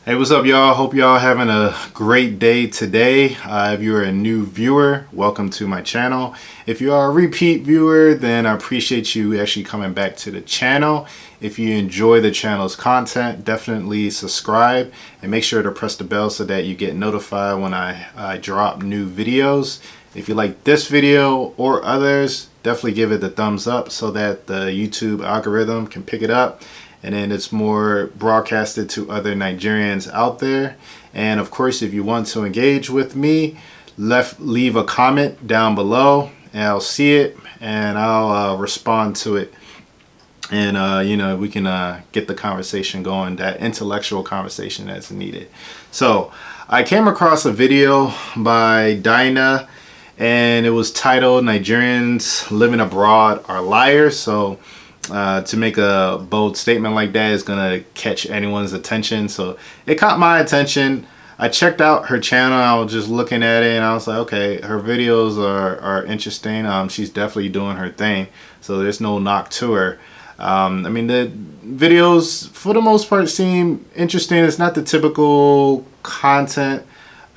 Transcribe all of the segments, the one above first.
Hey, what's up, y'all? Hope y'all having a great day today. If you're a new viewer, welcome to my channel. If you are a repeat viewer, then I appreciate you actually coming back to the channel. If you enjoy the channel's content, definitely subscribe and make sure to press the bell so that you get notified when I drop new videos. If you like this video or others, definitely give it the thumbs up so that the YouTube algorithm can pick it up, and then it's more broadcasted to other Nigerians out there. And of course, if you want to engage with me, leave a comment down below and I'll see it and I'll respond to it. And you know, we can get the conversation going, that intellectual conversation that's needed. So I came across a video by Dyna, and it was titled "Nigerians Living Abroad Are Liars." So to make a bold statement like that is gonna catch anyone's attention. So it caught my attention. I checked out her channel. I was just looking at it and I was like, okay, her videos are interesting. She's definitely doing her thing. So there's no knock to her. I mean, the videos for the most part seem interesting. It's not the typical content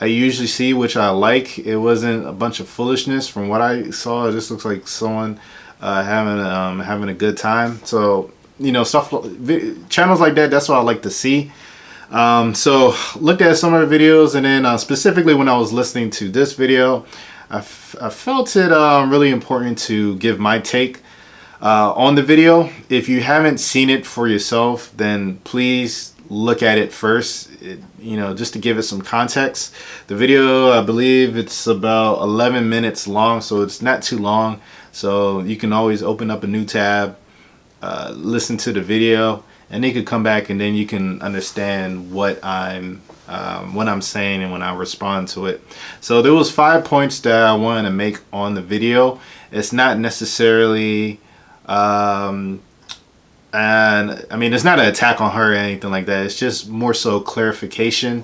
I usually see, which I like. It wasn't a bunch of foolishness. From what I saw, it just looks like someone having a good time. So, you know, channels like that, that's what I like to see. So looked at some of the videos, and then specifically when I was listening to this video, I felt it really important to give my take on the video. If you haven't seen it for yourself, then please look at it first, you know, just to give it some context. The video, I believe it's about 11 minutes long, so it's not too long. So you can always open up a new tab, listen to the video, and then you can come back and then you can understand what I'm saying and when I respond to it. So there was 5 points that I wanted to make on the video. It's not necessarily and I mean, it's not an attack on her or anything like that. It's just more so clarification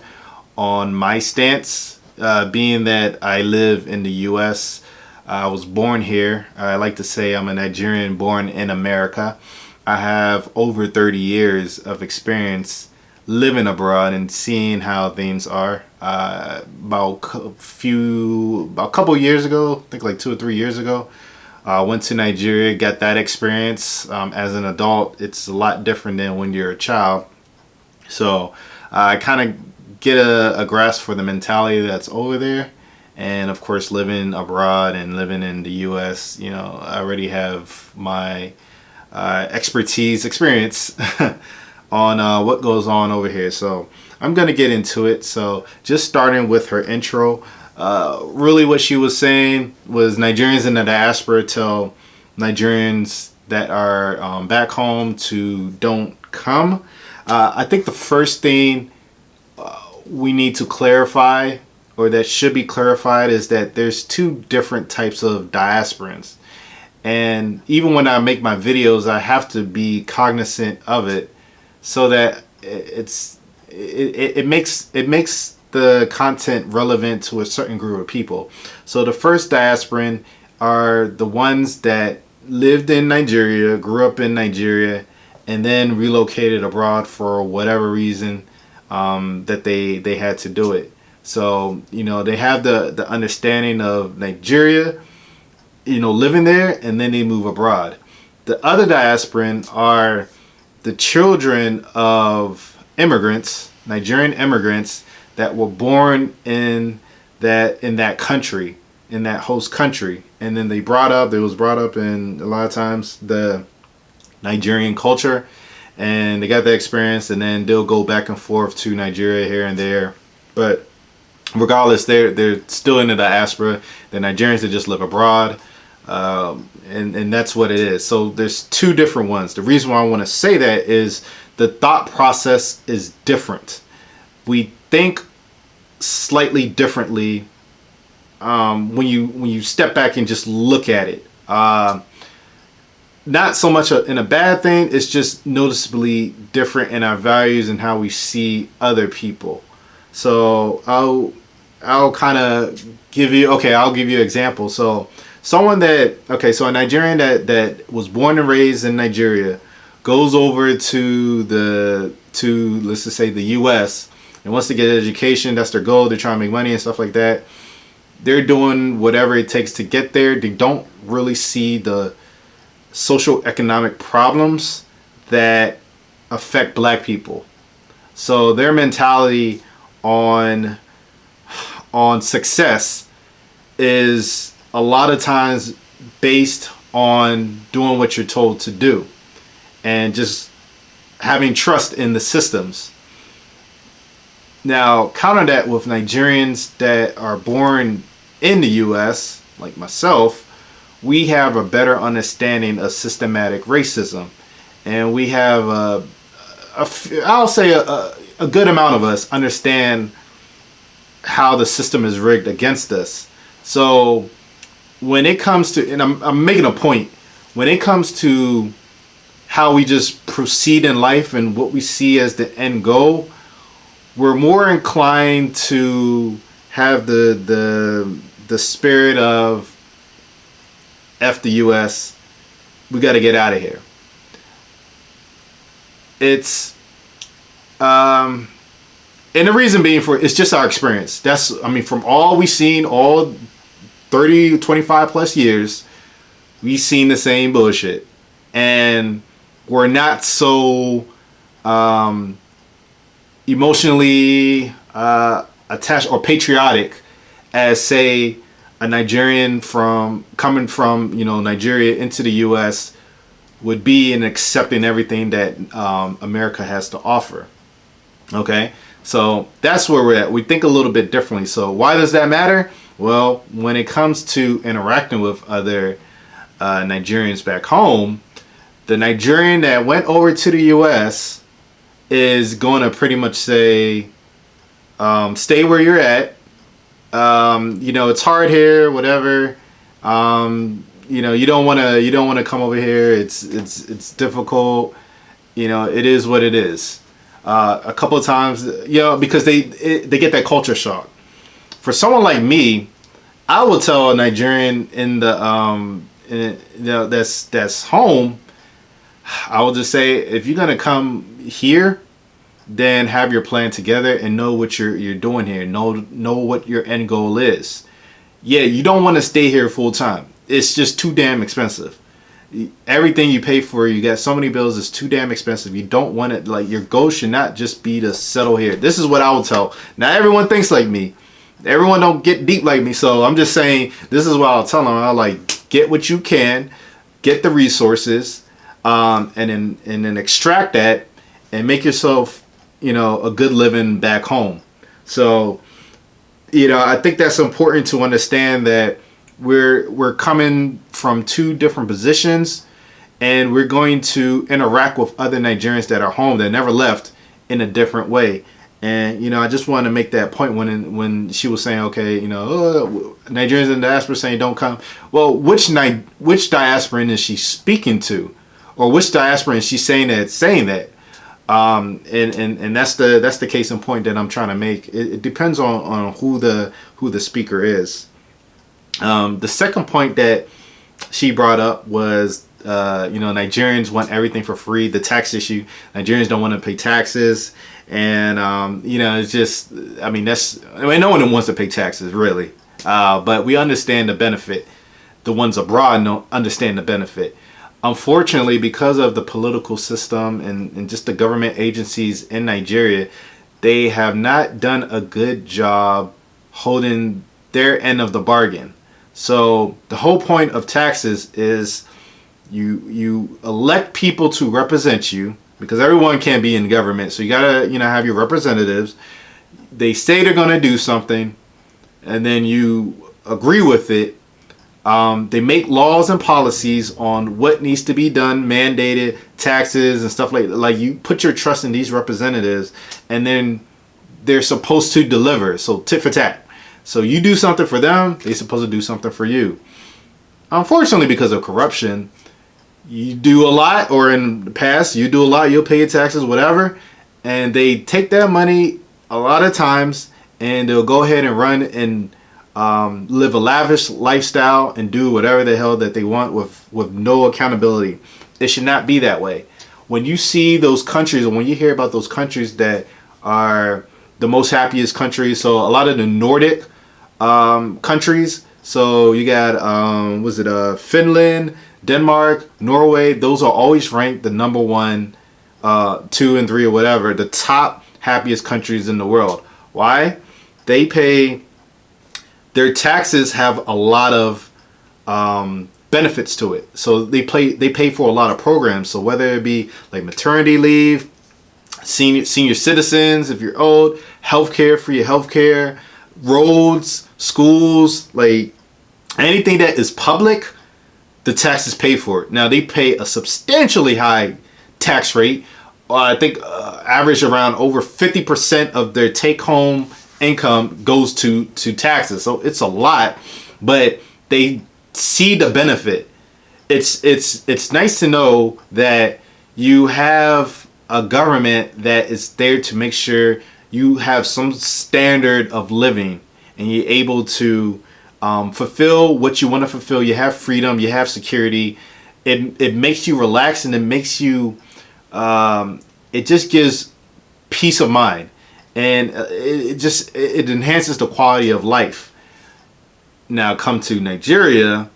on my stance, being that I live in the US. I was born here. I like to say I'm a Nigerian born in America. I have over 30 years of experience living abroad and seeing how things are. About a couple years ago, I think like 2 or 3 years ago, went to Nigeria, got that experience. As an adult, it's a lot different than when you're a child. So I kind of get a grasp for the mentality that's over there. And of course, living abroad and living in the US, you know, I already have my experience on what goes on over here. So I'm going to get into it. So just starting with her intro. Really what she was saying was Nigerians in the diaspora tell Nigerians that are back home to don't come. I think the first thing we need to clarify, or that should be clarified, is that there's two different types of diasporans. And even when I make my videos, I have to be cognizant of it so that it makes the content relevant to a certain group of people. So the first diasporan are the ones that lived in Nigeria, grew up in Nigeria, and then relocated abroad for whatever reason that they had to do it. So, you know, they have the understanding of Nigeria, you know, living there, and then they move abroad. The other diasporan are the children of immigrants, Nigerian immigrants, that were born in that country, in that host country, and then they was brought up in, a lot of times, the Nigerian culture, and they got that experience, and then they'll go back and forth to Nigeria here and there. But regardless, they're still in the diaspora. The Nigerians that just live abroad, and that's what it is. So there's two different ones. The reason why I want to say that is the thought process is different. We think slightly differently when you step back and just look at it. Not so much in a bad thing. It's just noticeably different in our values and how we see other people. So I'll kind of give you an example. So someone that, so a Nigerian that was born and raised in Nigeria goes over to let's just say the US, And once they get an education, that's their goal. They're trying to make money and stuff like that. They're doing whatever it takes to get there. They don't really see the social economic problems that affect black people. So their mentality on success is a lot of times based on doing what you're told to do and just having trust in the systems. Now, counter that with Nigerians that are born in the US, like myself, we have a better understanding of systematic racism. And we have, I'll say a good amount of us understand how the system is rigged against us. So when it comes to, and I'm making a point, when it comes to how we just proceed in life and what we see as the end goal, we're more inclined to have the spirit of F the US, we got to get out of here. It's and the reason being for it's just our experience. That's, I mean, from all we've seen, all 30, 25 plus years, we've seen the same bullshit. And we're not so emotionally attached or patriotic as, say, a Nigerian coming from Nigeria into the U.S. would be in accepting everything that America has to offer. Okay, so that's where we're at. We think a little bit differently. So why does that matter? Well, when it comes to interacting with other Nigerians back home, the Nigerian that went over to the U.S. is going to pretty much say, stay where you're at. It's hard here, whatever. You don't want to come over here. It's difficult. It is what it is. A couple of times, because they get that culture shock. For someone like me, I will tell a Nigerian that's home, I will just say, if you're gonna come here, then have your plan together and know what you're doing here. Know what your end goal is. Yeah, you don't want to stay here full time. It's just too damn expensive. Everything you pay for, you got so many bills, it's too damn expensive. You don't want it. Like, your goal should not just be to settle here. This is what I will tell. Not everyone thinks like me. Everyone don't get deep like me. So I'm just saying, this is what I'll tell them. I'll get what you can, get the resources, and then extract that and make yourself, a good living back home. So, I think that's important to understand that we're coming from two different positions, and we're going to interact with other Nigerians that are home that never left in a different way. And I just want to make that point when she was saying, okay, Nigerians in the diaspora saying don't come. Well, which diasporan is she speaking to, or which diasporan is she saying that? And that's the case in point that I'm trying to make. It depends on who the speaker is. The second point that she brought up was, Nigerians want everything for free. The tax issue. Nigerians don't want to pay taxes. And, it's just, no one wants to pay taxes, really. But we understand the benefit. The ones abroad don't understand the benefit. Unfortunately, because of the political system and just the government agencies in Nigeria, they have not done a good job holding their end of the bargain. So the whole point of taxes is you elect people to represent you, because everyone can't be in government. So you gotta have your representatives. They say they're gonna do something, and then you agree with it. They make laws and policies on what needs to be done, mandated taxes and stuff like you put your trust in these representatives, and then they're supposed to deliver. So tit for tat. So you do something for them, they're supposed to do something for you. Unfortunately, because of corruption, you do a lot, or in the past, you do a lot, you'll pay your taxes, whatever, and they take that money a lot of times, and they'll go ahead and run and live a lavish lifestyle and do whatever the hell that they want with no accountability. It should not be that way. When you see those countries, and when you hear about those countries that are the most happiest countries. So a lot of the Nordic countries. So you got was it Finland, Denmark, Norway? Those are always ranked the number 1, 2, and 3 or whatever, the top happiest countries in the world. Why? They pay, their taxes have a lot of benefits to it. So they pay for a lot of programs. So whether it be like maternity leave, senior citizens if you're old, healthcare, free healthcare, roads, schools, like anything that is public, the taxes pay for it. Now they pay a substantially high tax rate. I think average around over 50% of their take-home income goes to taxes. So it's a lot, but they see the benefit. It's nice to know that you have a government that is there to make sure you have some standard of living and you're able to fulfill what you want to fulfill. You have freedom, you have security. It makes you relax, and it makes you it just gives peace of mind, and it enhances the quality of life. Now come to Nigeria,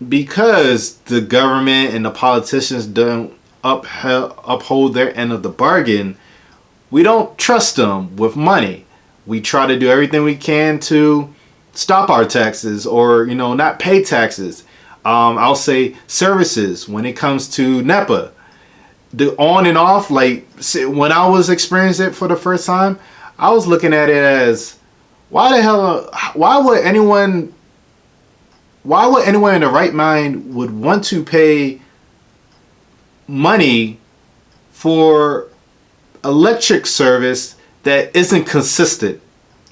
because the government and the politicians don't uphold their end of the bargain. We don't trust them with money. We try to do everything we can to stop our taxes, or not pay taxes. I'll say services when it comes to NEPA, the on and off. Like when I was experiencing it for the first time, I was looking at it as, why would anyone in the right mind would want to pay money for electric service that isn't consistent?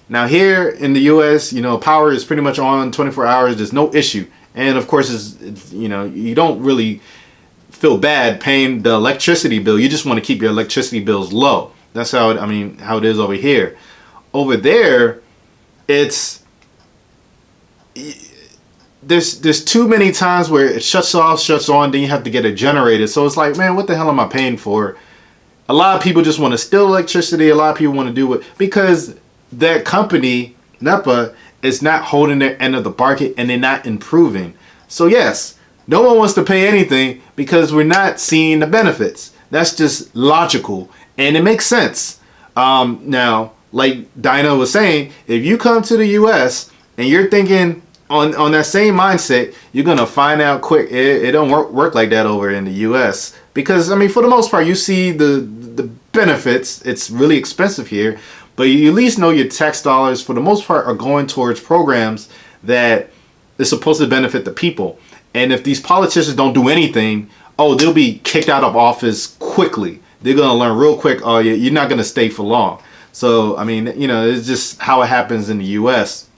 Now here in the US, power is pretty much on 24 hours. There's no issue. And of course, it's you don't really feel bad paying the electricity bill. You just want to keep your electricity bills low. That's how it is over here. Over there, there's too many times where it shuts off, shuts on, then you have to get a generator. So it's like, man, what the hell am I paying for? A lot of people just want to steal electricity. A lot of people want to do it because that company, NEPA, is not holding their end of the bargain, and they're not improving. So yes, no one wants to pay anything because we're not seeing the benefits. That's just logical, and it makes sense. Now, like Dyna was saying, if you come to the US and you're thinking on that same mindset, you're gonna find out quick it don't work like that over in the US. Because for the most part, you see the benefits. It's really expensive here, but you at least know your tax dollars for the most part are going towards programs that is supposed to benefit the people. And if these politicians don't do anything, they'll be kicked out of office quickly. They're gonna learn real quick, you're not gonna stay for long. So it's just how it happens in the US.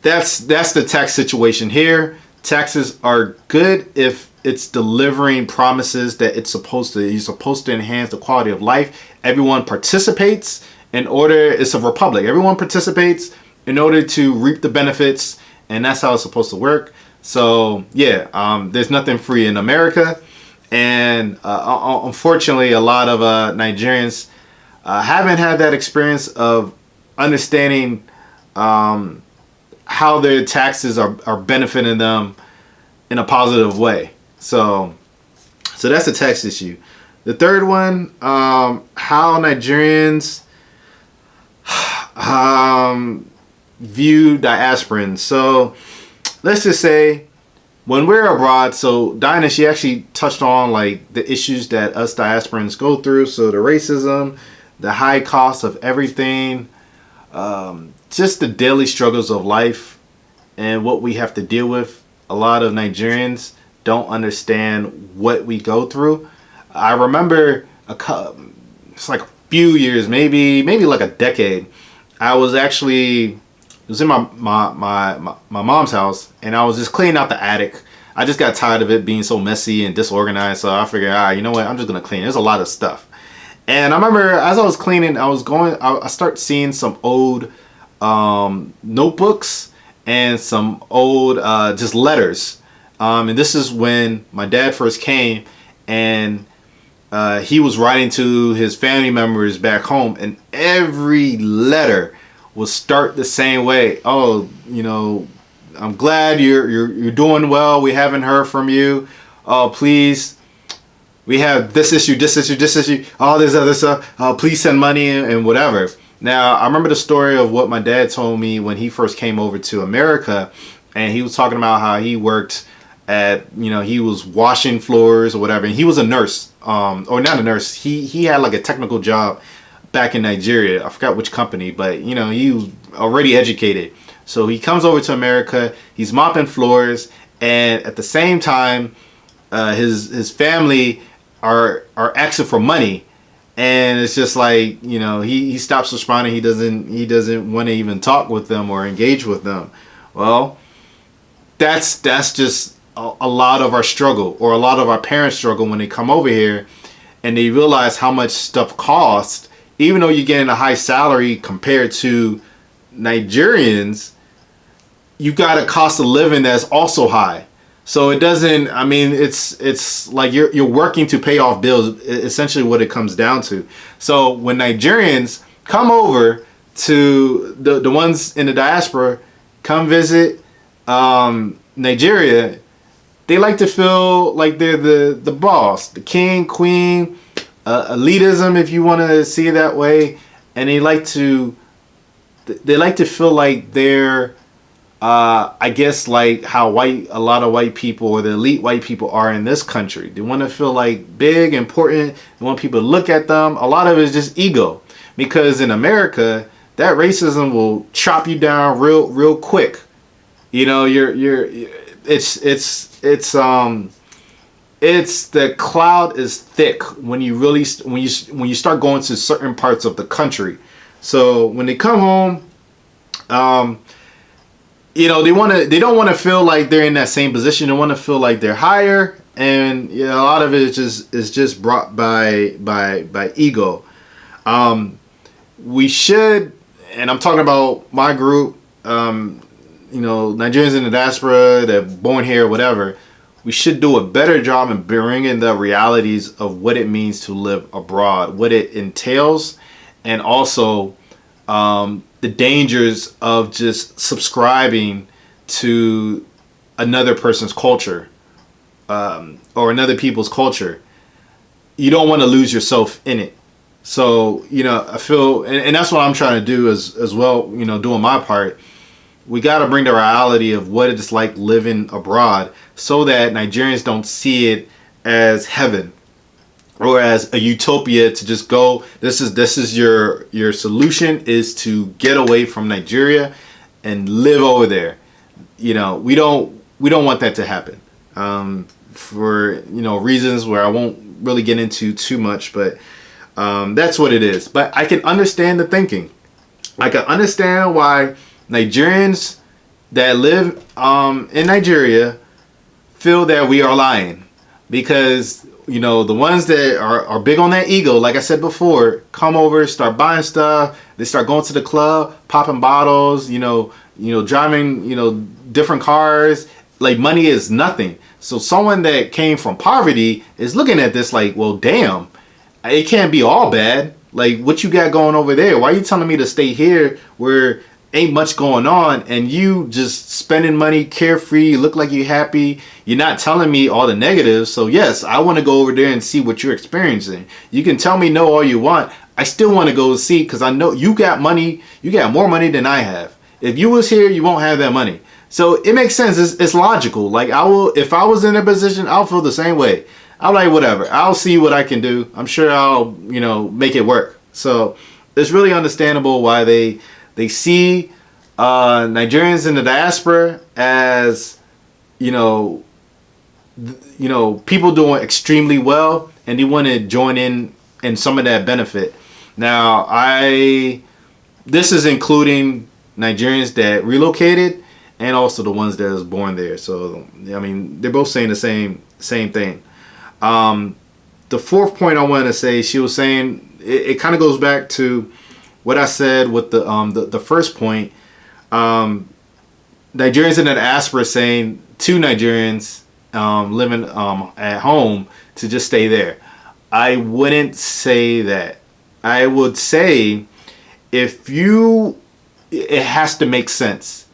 That's the tax situation here. Taxes are good if it's delivering promises that you're supposed to enhance the quality of life. Everyone participates in order, it's a republic. Everyone participates in order to reap the benefits, and that's how it's supposed to work. So yeah, there's nothing free in America, and unfortunately a lot of Nigerians haven't had that experience of understanding how their taxes are benefiting them in a positive way. So that's the tax issue. The third one, how Nigerians view diasporans. So let's just say when we're abroad, so Dyna, she actually touched on like the issues that us diasporans go through. So the racism, the high cost of everything, just the daily struggles of life and what we have to deal with. A lot of Nigerians don't understand what we go through. I remember it's like a few years, maybe like a decade. I was in my mom's house, and I was just cleaning out the attic. I just got tired of it being so messy and disorganized, so I figured, you know what, I'm just gonna clean. There's a lot of stuff. And I remember as I was cleaning, I start seeing some old notebooks and some old just letters. And this is when my dad first came, and he was writing to his family members back home, and every letter will start the same way. Oh, I'm glad you're doing well. We haven't heard from you. Oh, please, we have this issue, this issue, this issue, all this other stuff. Please send money and whatever. Now, I remember the story of what my dad told me when he first came over to America, and he was talking about how he worked at, he was washing floors or whatever, and he was a nurse, or not a nurse. He had like a technical job back in Nigeria. I forgot which company, but he was already educated. So he comes over to America, he's mopping floors, and at the same time, his family are asking for money, and it's just like, he stops responding. He doesn't want to even talk with them or engage with them. Well, that's just a lot of our struggle, or a lot of our parents struggle when they come over here and they realize how much stuff costs. Even though you're getting a high salary compared to Nigerians, you got a cost of living that's also high. So it doesn't, it's like you're working to pay off bills, essentially what it comes down to. So when Nigerians come over to the ones in the diaspora, come visit Nigeria, they like to feel like they're the boss, the king, queen, elitism, if you want to see it that way. And they like to feel like they're, I guess, like how a lot of white people, or the elite white people, are in this country. They want to feel like big, important. They want people to look at them. A lot of it is just ego, because in America, that racism will chop you down real quick. It's the cloud is thick when you start going to certain parts of the country. So when they come home, they don't want to feel like they're in that same position. They want to feel like they're higher, and a lot of it is just brought by ego. We should, and I'm talking about my group, Nigerians in the diaspora that are born here, whatever. We should do a better job in bringing the realities of what it means to live abroad, what it entails, and also the dangers of just subscribing to another person's culture, or another people's culture. You don't want to lose yourself in it. So, I feel, and that's what I'm trying to do as well, doing my part. We got to bring the reality of what it's like living abroad, so that Nigerians don't see it as heaven or as a utopia to just go. This is your solution, is to get away from Nigeria and live over there. We don't want that to happen, for reasons where I won't really get into too much, but that's what it is. But I can understand the thinking. I can understand why Nigerians that live in Nigeria feel that we are lying, because the ones that are big on that ego, like I said before, come over, start buying stuff. They start going to the club, popping bottles, driving different cars. Like, money is nothing. So someone that came from poverty is looking at this like, well, damn, it can't be all bad. Like, what you got going over there? Why are you telling me to stay here where ain't much going on, and you just spending money carefree, you look like you're happy, you're not telling me all the negatives? So yes, I want to go over there and see what you're experiencing. You can tell me no all you want, I still want to go see, because I know you got money, you got more money than I have. If you was here, you won't have that money. So it makes sense, it's logical. Like, if I was in their position, I'll feel the same way. I'm like, whatever, I'll see what I can do. I'm sure I'll make it work. So it's really understandable why they see Nigerians in the diaspora as people doing extremely well, and they want to join in some of that benefit. Now, this is including Nigerians that relocated, and also the ones that was born there. So they're both saying the same thing. The fourth point I wanted to say, she was saying, it kind of goes back to what I said with the first point. Nigerians in the diaspora saying to Nigerians living at home to just stay there. I wouldn't say that. I would say it has to make sense.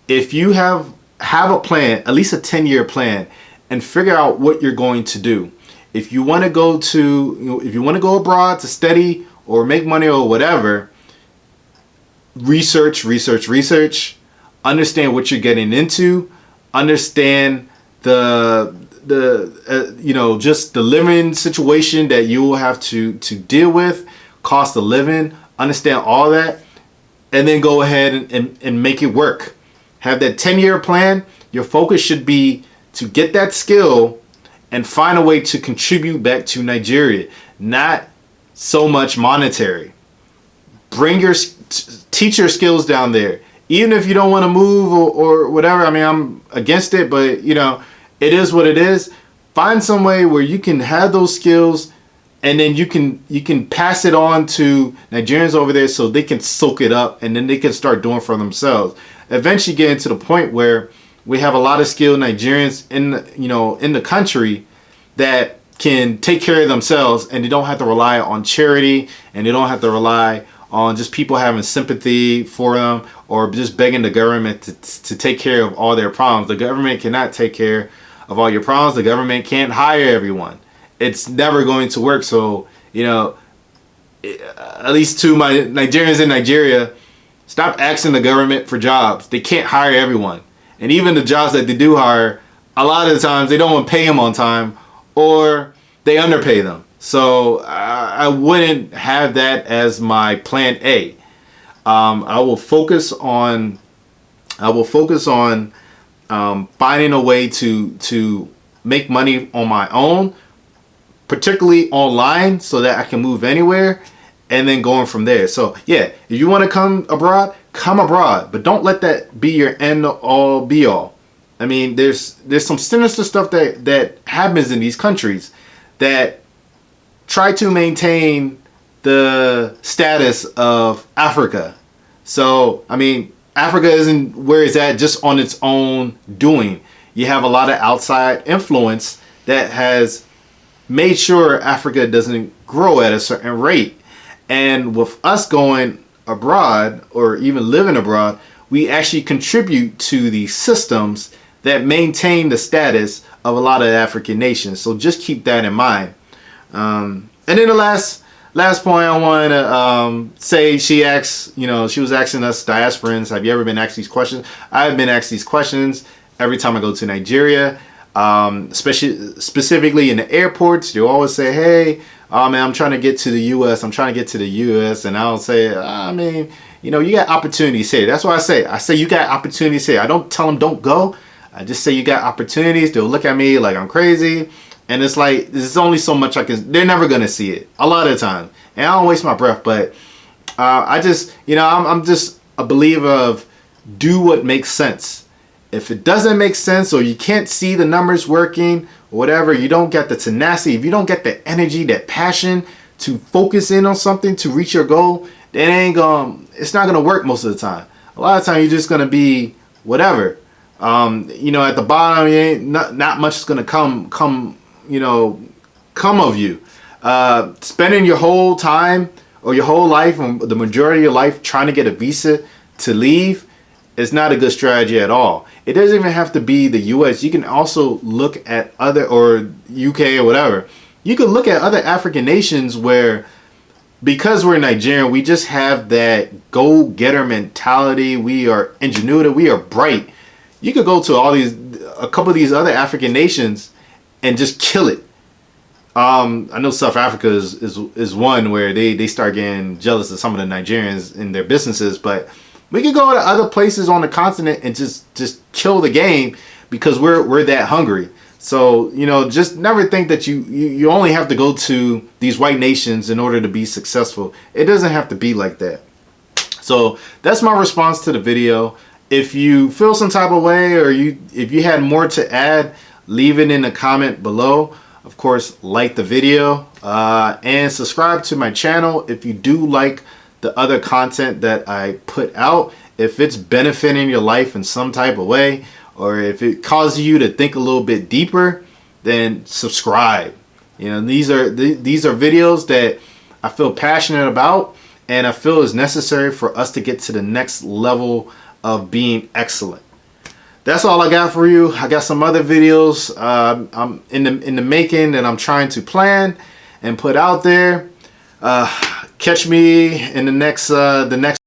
If you have a plan, at least a 10-year plan, and figure out what you're going to do. If you want to go abroad to study or make money or whatever, research, understand what you're getting into, understand just the living situation that you will have to deal with, cost of living, understand all that, and then go ahead and make it work. Have that 10-year plan. Your focus should be to get that skill and find a way to contribute back to Nigeria, not so much monetary. Teach your skills down there. Even if you don't want to move or whatever, I mean, I'm against it, but it is what it is. Find some way where you can have those skills, and then you can pass it on to Nigerians over there so they can soak it up, and then they can start doing for themselves. Eventually getting to the point where we have a lot of skilled Nigerians in the country that can take care of themselves, and they don't have to rely on charity, and they don't have to rely on just people having sympathy for them or just begging the government to take care of all their problems. The government cannot take care of all your problems. The government can't hire everyone. It's never going to work. So, at least to my Nigerians in Nigeria, stop asking the government for jobs. They can't hire everyone. And even the jobs that they do hire, a lot of the times they don't want to pay them on time, or they underpay them. So I wouldn't have that as my plan A. I will focus on finding a way to make money on my own, particularly online, so that I can move anywhere, and then going from there. So yeah, if you want to come abroad, but don't let that be your end all be all. I mean, there's some sinister stuff that happens in these countries that try to maintain the status of Africa. So, I mean, Africa isn't where it's at just on its own doing. You have a lot of outside influence that has made sure Africa doesn't grow at a certain rate. And with us going abroad or even living abroad, we actually contribute to the systems that maintain the status of a lot of African nations. So just keep that in mind. And then the last point I want to say, she was asking us diasporans, have you ever been asked these questions? I've been asked these questions every time I go to Nigeria, specifically in the airports. They'll always say, hey, man, I'm trying to get to the U.S. And I'll say, I mean, you got opportunities here. That's what I say you got opportunities here. I don't tell them don't go. I just say you got opportunities. They'll look at me like I'm crazy. And it's like, there's only so much they're never going to see it a lot of the time. And I don't waste my breath, but I'm just a believer of do what makes sense. If it doesn't make sense, or you can't see the numbers working or whatever, you don't get the tenacity, if you don't get the energy, that passion to focus in on something to reach your goal, then it's not going to work most of the time. A lot of times you're just going to be whatever. At the bottom, not much is going to come of you. Spending your whole time or your whole life, or the majority of your life, trying to get a visa to leave is not a good strategy at all. It doesn't even have to be the US. You can also look at or UK or whatever. You can look at other African nations where, because we're Nigerian, we just have that go-getter mentality. We are ingenuity. We are bright. You could go to a couple of these other African nations and just kill it. I know South Africa is one where they start getting jealous of some of the Nigerians in their businesses, but we could go to other places on the continent and just kill the game because we're that hungry. So, just never think that you only have to go to these white nations in order to be successful. It doesn't have to be like that. So that's my response to the video. If you feel some type of way, or if you had more to add, leave it in the comment below. Of course, like the video and subscribe to my channel if you do like the other content that I put out. If it's benefiting your life in some type of way, or if it causes you to think a little bit deeper, then subscribe. You know, these are videos that I feel passionate about, and I feel is necessary for us to get to the next level of being excellent. That's all I got for you. I got some other videos I'm in the making that I'm trying to plan and put out there. Catch me in the next